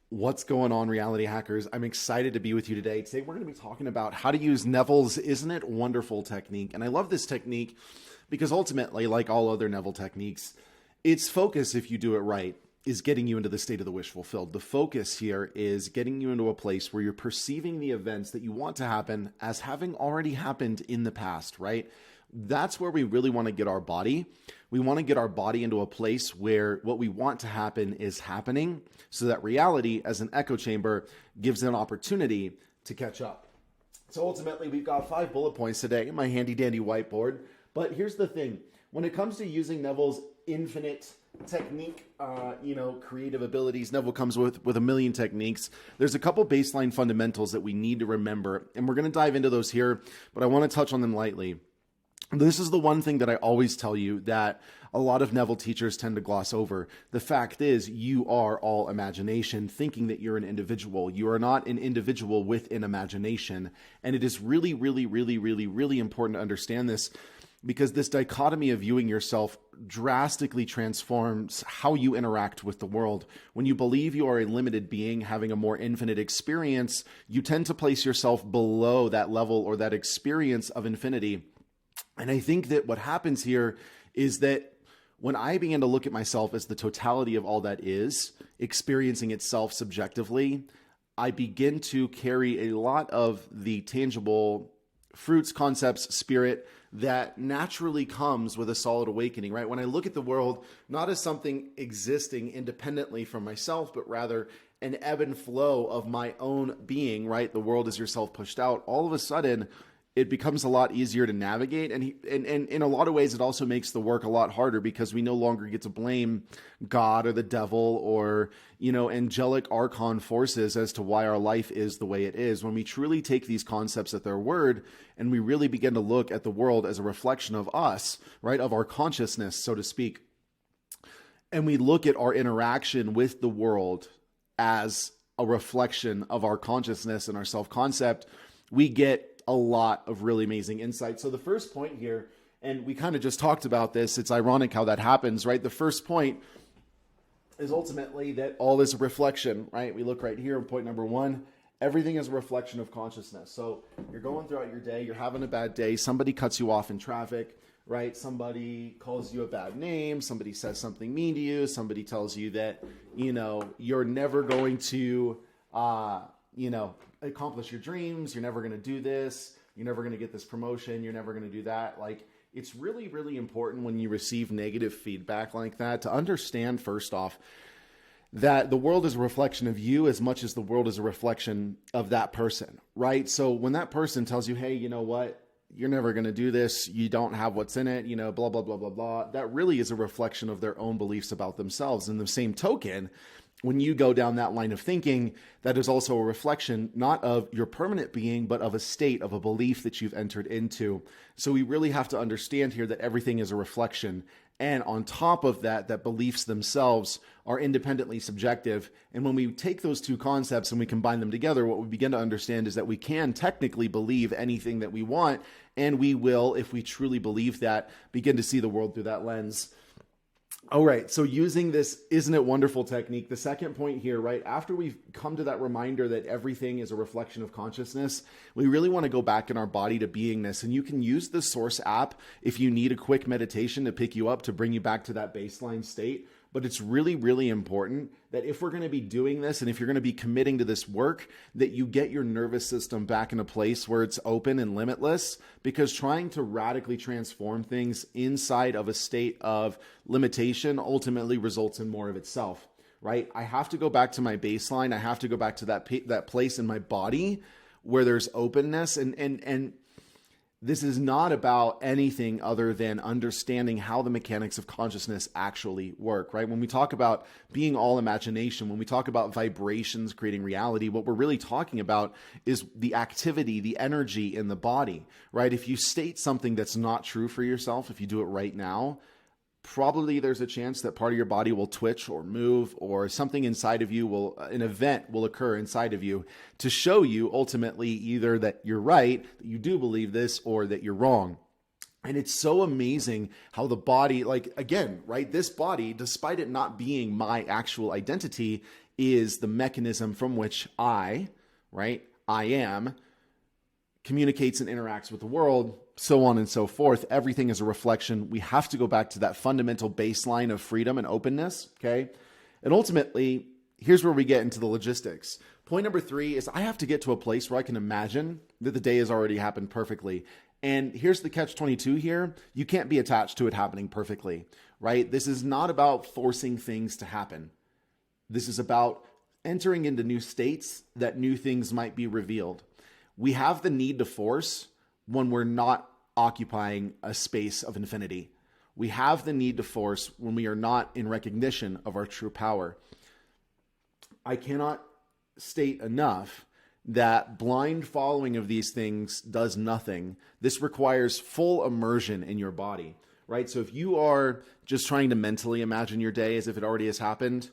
What's going on, reality hackers? I'm excited to be with you today. Today, we're going to be talking about how to use Neville's Isn't It Wonderful technique. And I love this technique because ultimately, like all other Neville techniques, its focus, if you do it right, is getting you into the state of the wish fulfilled. The focus here is getting you into a place where you're perceiving the events that you want to happen as having already happened in the past, right? That's where we really want to get our body. We want to get our body into a place where what we want to happen is happening so that reality, as an echo chamber, gives an opportunity to catch up. So ultimately, we've got 5 bullet points today in my handy dandy whiteboard. But here's the thing. When it comes to using Neville's infinite technique, creative abilities, Neville comes with a million techniques. There's a couple baseline fundamentals that we need to remember, and we're going to dive into those here, but I want to touch on them lightly. This is the one thing that I always tell you that a lot of Neville teachers tend to gloss over. The fact is, you are all imagination, thinking that you're an individual. You are not an individual with an imagination. And it is really, really, really, really, really important to understand this, because this dichotomy of viewing yourself drastically transforms how you interact with the world. When you believe you are a limited being having a more infinite experience, you tend to place yourself below that level or that experience of infinity. And I think that what happens here is that when I begin to look at myself as the totality of all that is, experiencing itself subjectively, I begin to carry a lot of the tangible fruits, concepts, spirit that naturally comes with a solid awakening, right? When I look at the world, not as something existing independently from myself, but rather an ebb and flow of my own being, right? The world is yourself pushed out. All of a sudden, it becomes a lot easier to navigate. And in a lot of ways, it also makes the work a lot harder because we no longer get to blame God or the devil or, angelic archon forces as to why our life is the way it is. When we truly take these concepts at their word and we really begin to look at the world as a reflection of us, right, of our consciousness, so to speak, and we look at our interaction with the world as a reflection of our consciousness and our self-concept, we get a lot of really amazing insight. So the first point here, and we kind of just talked about this, it's ironic how that happens, right? The first point is ultimately that all is a reflection, right? We look right here, point number 1, everything is a reflection of consciousness. So you're going throughout your day, you're having a bad day, somebody cuts you off in traffic, right? Somebody calls you a bad name, somebody says something mean to you, somebody tells you that, you're never going to, accomplish your dreams. You're never going to do this. You're never going to get this promotion. You're never going to do that. Like, it's really, really important when you receive negative feedback like that to understand, first off, that the world is a reflection of you as much as the world is a reflection of that person, right? So when that person tells you, hey, you know what? You're never going to do this. You don't have what's in it, blah, blah, blah, blah, blah. That really is a reflection of their own beliefs about themselves. In the same token, when you go down that line of thinking, that is also a reflection, not of your permanent being, but of a state, of a belief that you've entered into. So we really have to understand here that everything is a reflection. And on top of that, that beliefs themselves are independently subjective. And when we take those two concepts and we combine them together, what we begin to understand is that we can technically believe anything that we want, and we will, if we truly believe that, begin to see the world through that lens. All right, so using this Isn't It Wonderful technique, the second point here, right, after we've come to that reminder that everything is a reflection of consciousness, we really want to go back in our body to beingness. And you can use the Source app if you need a quick meditation to pick you up, to bring you back to that baseline state. But it's really, really important that if we're going to be doing this and if you're going to be committing to this work, that you get your nervous system back in a place where it's open and limitless, because trying to radically transform things inside of a state of limitation ultimately results in more of itself, right? I have to go back to my baseline. I have to go back to that place in my body where there's openness, and this is not about anything other than understanding how the mechanics of consciousness actually work, right? When we talk about being all imagination, when we talk about vibrations creating reality, what we're really talking about is the activity, the energy in the body, right? If you state something that's not true for yourself, if you do it right now, probably there's a chance that part of your body will twitch or move, or something inside of you an event will occur inside of you to show you ultimately either that you're right, that you do believe this, or that you're wrong. And it's so amazing how the body, like, again, right, this body, despite it not being my actual identity, is the mechanism from which I am, communicates and interacts with the world, so on and so forth. Everything is a reflection. We have to go back to that fundamental baseline of freedom and openness, okay? And ultimately, here's where we get into the logistics. Point number 3 is I have to get to a place where I can imagine that the day has already happened perfectly. And here's the catch-22 here. You can't be attached to it happening perfectly, right? This is not about forcing things to happen. This is about entering into new states that new things might be revealed. We have the need to force when we're not occupying a space of infinity. We have the need to force when we are not in recognition of our true power. I cannot state enough that blind following of these things does nothing. This requires full immersion in your body, right? So if you are just trying to mentally imagine your day as if it already has happened,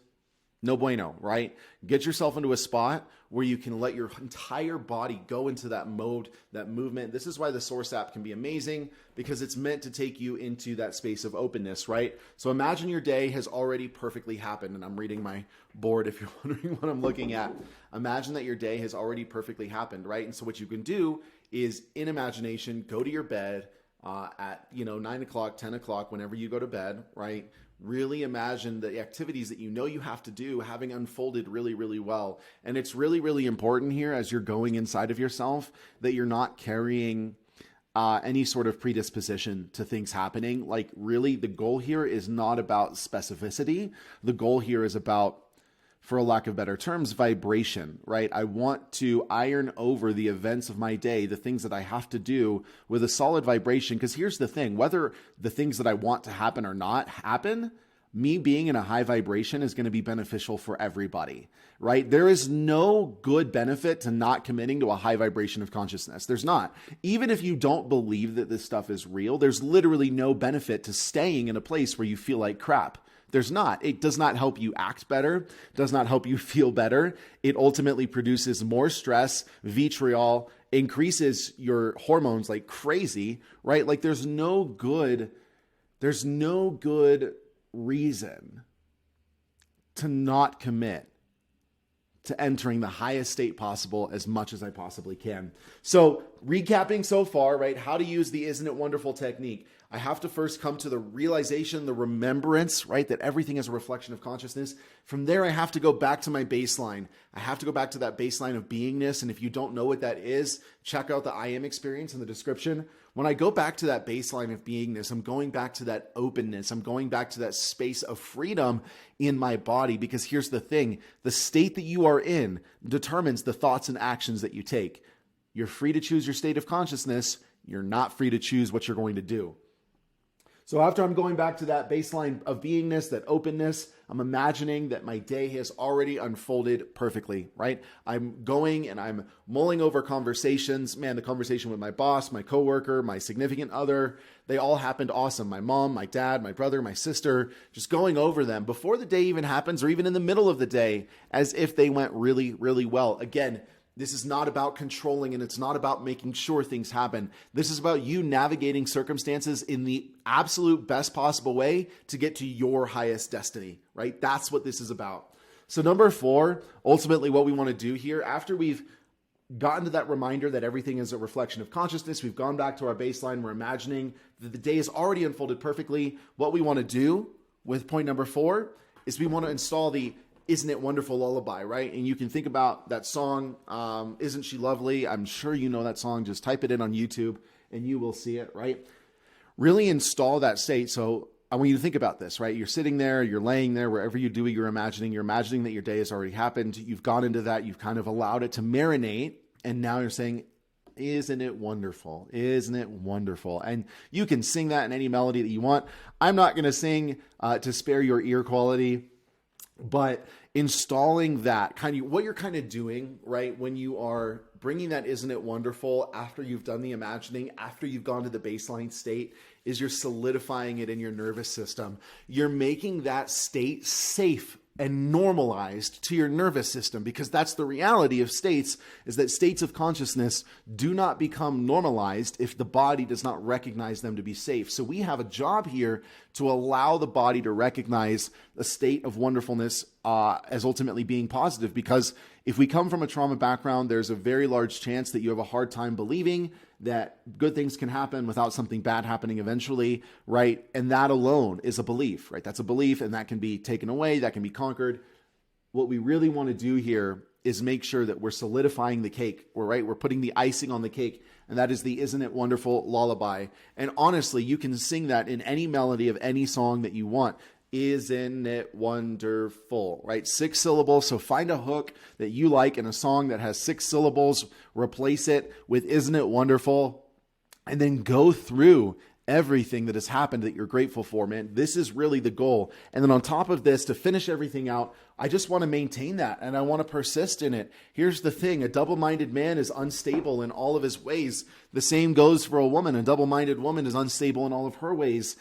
no bueno, right? Get yourself into a spot where you can let your entire body go into that mode, that movement. This is why the Source app can be amazing, because it's meant to take you into that space of openness, right? So imagine your day has already perfectly happened. And I'm reading my board if you're wondering what I'm looking at. Imagine that your day has already perfectly happened, right? And so what you can do is, in imagination, go to your bed at 9 o'clock, 10 o'clock, whenever you go to bed, right? Really imagine the activities that you know you have to do having unfolded really, really well. And it's really, really important here as you're going inside of yourself that you're not carrying any sort of predisposition to things happening. Like, really, the goal here is not about specificity. The goal here is about, for a lack of better terms, vibration, right? I want to iron over the events of my day, the things that I have to do, with a solid vibration. Because here's the thing, whether the things that I want to happen or not happen, me being in a high vibration is going to be beneficial for everybody, right? There is no good benefit to not committing to a high vibration of consciousness. There's not. Even if you don't believe that this stuff is real, there's literally no benefit to staying in a place where you feel like crap. There's not. It does not help you act better, does not help you feel better. It ultimately produces more stress, vitriol, increases your hormones like crazy, right? Like there's no good reason to not commit to entering the highest state possible as much as I possibly can. So recapping so far, right? How to use the Isn't It Wonderful technique. I have to first come to the realization, the remembrance, right? That everything is a reflection of consciousness. From there, I have to go back to my baseline. I have to go back to that baseline of beingness. And if you don't know what that is, check out the I Am experience in the description. When I go back to that baseline of beingness, I'm going back to that openness. I'm going back to that space of freedom in my body. Because here's the thing, the state that you are in determines the thoughts and actions that you take. You're free to choose your state of consciousness. You're not free to choose what you're going to do. So after I'm going back to that baseline of beingness, that openness, I'm imagining that my day has already unfolded perfectly, right? I'm going and I'm mulling over conversations. Man, the conversation with my boss, my coworker, my significant other, they all happened awesome. My mom, my dad, my brother, my sister, just going over them before the day even happens or even in the middle of the day as if they went really, really well. Again, this is not about controlling and it's not about making sure things happen. This is about you navigating circumstances in the absolute best possible way to get to your highest destiny, right? That's what this is about. So number 4, ultimately what we want to do here, after we've gotten to that reminder that everything is a reflection of consciousness, we've gone back to our baseline, we're imagining that the day is already unfolded perfectly. What we want to do with point number 4 is we want to install the Isn't It Wonderful lullaby, right? And you can think about that song, Isn't She Lovely? I'm sure you know that song. Just type it in on YouTube and you will see it, right? Really install that state. So I want you to think about this, right? You're sitting there, you're laying there, wherever you do it, you're imagining that your day has already happened. You've gone into that, you've kind of allowed it to marinate. And now you're saying, isn't it wonderful? Isn't it wonderful? And you can sing that in any melody that you want. I'm not going to sing to spare your ear quality. But installing that what you're kind of doing, right, when you are bringing that Isn't It Wonderful after you've done the imagining, after you've gone to the baseline state, is you're solidifying it in your nervous system. You're making that state safe and normalized to your nervous system, because that's the reality of states, is that states of consciousness do not become normalized if the body does not recognize them to be safe. So we have a job here to allow the body to recognize a state of wonderfulness as ultimately being positive, because if we come from a trauma background, there's a very large chance that you have a hard time believing that good things can happen without something bad happening eventually, right? And that alone is a belief, right? That's a belief, and that can be taken away, that can be conquered. What we really want to do here is make sure that we're solidifying the cake, right? We're putting the icing on the cake, and that is the Isn't It Wonderful lullaby. And honestly, you can sing that in any melody of any song that you want. Isn't it wonderful, right? 6 syllables. So find a hook that you like in a song that has 6 syllables, replace it with Isn't It Wonderful, and then go through everything that has happened that you're grateful for, man. This is really the goal. And then on top of this, to finish everything out, I just want to maintain that and I want to persist in it. Here's the thing. A double-minded man is unstable in all of his ways. The same goes for a woman. A double-minded woman is unstable in all of her ways.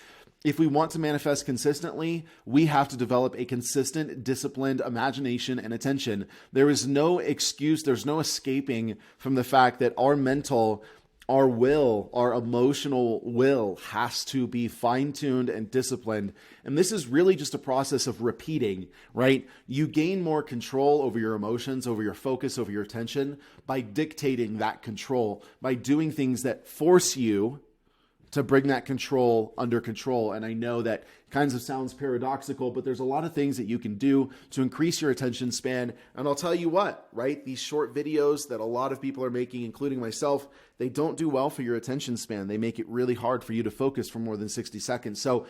If we want to manifest consistently, we have to develop a consistent, disciplined imagination and attention. There is no excuse. There's no escaping from the fact that our mental, our will, our emotional will has to be fine-tuned and disciplined. And this is really just a process of repeating, right? You gain more control over your emotions, over your focus, over your attention by dictating that control, by doing things that force you to bring that control under control. And I know that kind of sounds paradoxical, but there's a lot of things that you can do to increase your attention span. And I'll tell you what, right? These short videos that a lot of people are making, including myself, they don't do well for your attention span. They make it really hard for you to focus for more than 60 seconds. So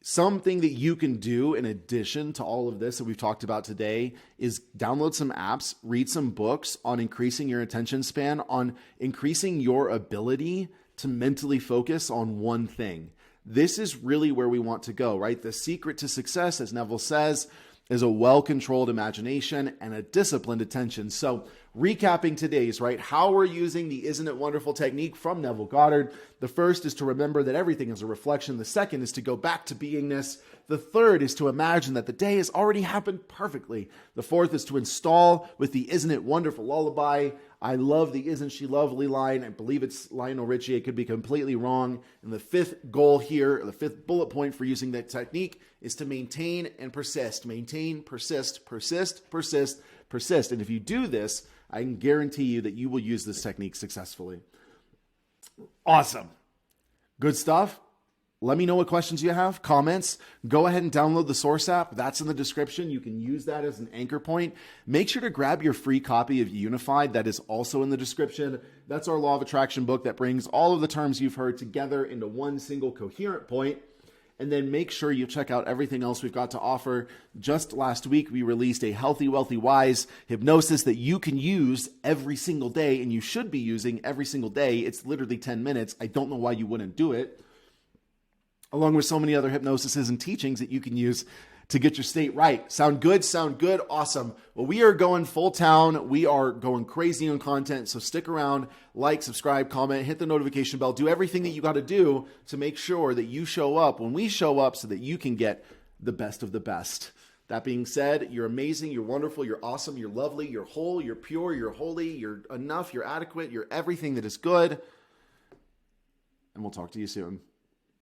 something that you can do in addition to all of this that we've talked about today is download some apps, read some books on increasing your attention span, on increasing your ability to mentally focus on one thing. This is really where we want to go, right? The secret to success, as Neville says, is a well-controlled imagination and a disciplined attention. So recapping today's, right? How we're using the Isn't It Wonderful technique from Neville Goddard. The first is to remember that everything is a reflection. The second is to go back to beingness. The third is to imagine that the day has already happened perfectly. The fourth is to install with the Isn't It Wonderful lullaby. I love the Isn't She Lovely line. I believe it's Lionel Richie. It could be completely wrong. And the fifth goal here, the fifth bullet point for using that technique is to maintain and persist. Maintain, persist, persist, persist, persist. And if you do this, I can guarantee you that you will use this technique successfully. Awesome. Good stuff. Let me know what questions you have, comments. Go ahead and download the Source app. That's in the description. You can use that as an anchor point. Make sure to grab your free copy of Unified. That is also in the description. That's our Law of Attraction book that brings all of the terms you've heard together into one single coherent point. And then make sure you check out everything else we've got to offer. Just last week, we released a Healthy, Wealthy, Wise hypnosis that you can use every single day, and you should be using every single day. It's literally 10 minutes. I don't know why you wouldn't do it. Along with so many other hypnosises and teachings that you can use to get your state right. Sound good? Sound good? Awesome. Well, we are going full town. We are going crazy on content. So stick around, like, subscribe, comment, hit the notification bell. Do everything that you got to do to make sure that you show up when we show up so that you can get the best of the best. That being said, you're amazing, you're wonderful, you're awesome, you're lovely, you're whole, you're pure, you're holy, you're enough, you're adequate, you're everything that is good. And we'll talk to you soon.